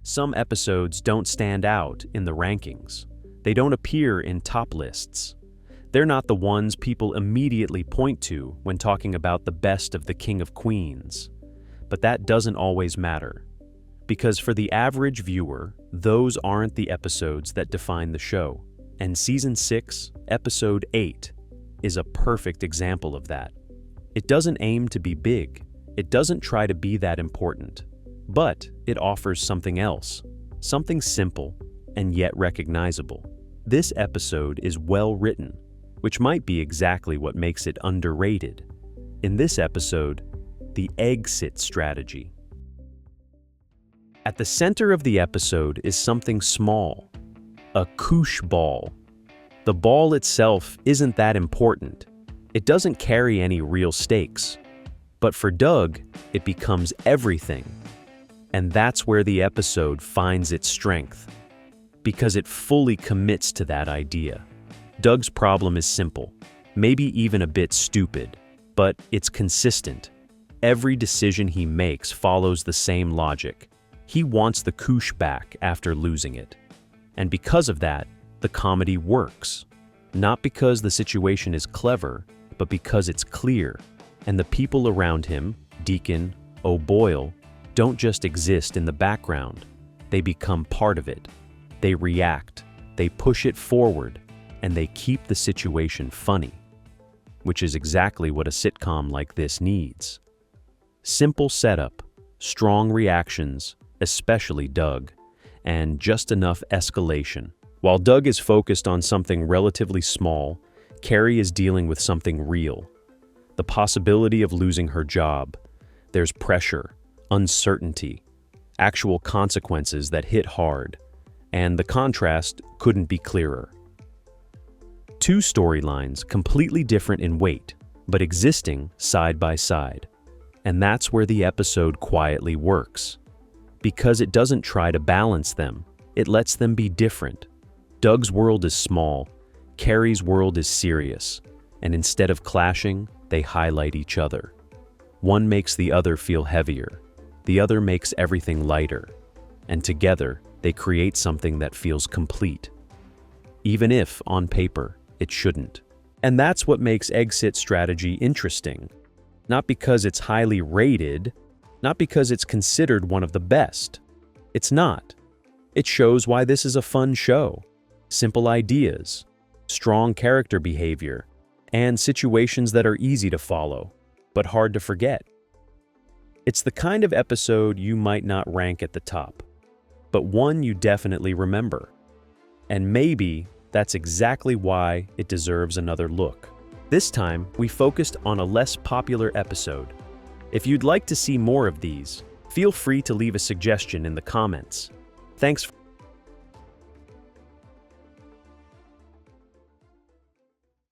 Some episodes don't stand out in the rankings. They don't appear in top lists. They're not the ones people immediately point to when talking about the best of the King of Queens. But that doesn't always matter. Because for the average viewer, those aren't the episodes that define the show. And Season 6, Episode 8, is a perfect example of that. It doesn't aim to be big. It doesn't try to be that important. But it offers something else, something simple and yet recognizable. This episode is well written, which might be exactly what makes it underrated. In this episode, the Eggsit Strategy. At the center of the episode is something small, a koosh ball. The ball itself isn't that important. It doesn't carry any real stakes. But for Doug, it becomes everything. And that's where the episode finds its strength, because it fully commits to that idea. Doug's problem is simple, maybe even a bit stupid, but it's consistent. Every decision he makes follows the same logic. He wants the koosh back after losing it. And because of that, the comedy works. Not because the situation is clever, but because it's clear. And the people around him, Deacon, O'Boyle, don't just exist in the background. They become part of it. They react, they push it forward, and they keep the situation funny. Which is exactly what a sitcom like this needs. Simple setup, strong reactions, especially Doug, and just enough escalation. While Doug is focused on something relatively small, Carrie is dealing with something real. The possibility of losing her job. There's pressure, uncertainty, actual consequences that hit hard, and the contrast couldn't be clearer. Two storylines completely different in weight, but existing side by side. And that's where the episode quietly works. Because it doesn't try to balance them, it lets them be different. Doug's world is small, Carrie's world is serious, and instead of clashing, they highlight each other. One makes the other feel heavier, the other makes everything lighter, and together they create something that feels complete. Even if, on paper, it shouldn't. And that's what makes Eggsit Strategy interesting. Not because it's highly rated, not because it's considered one of the best. It's not. It shows why this is a fun show. Simple ideas, strong character behavior, and situations that are easy to follow, but hard to forget. It's the kind of episode you might not rank at the top, but one you definitely remember. And maybe that's exactly why it deserves another look. This time, we focused on a less popular episode. If you'd like to see more of these, feel free to leave a suggestion in the comments. Thanks.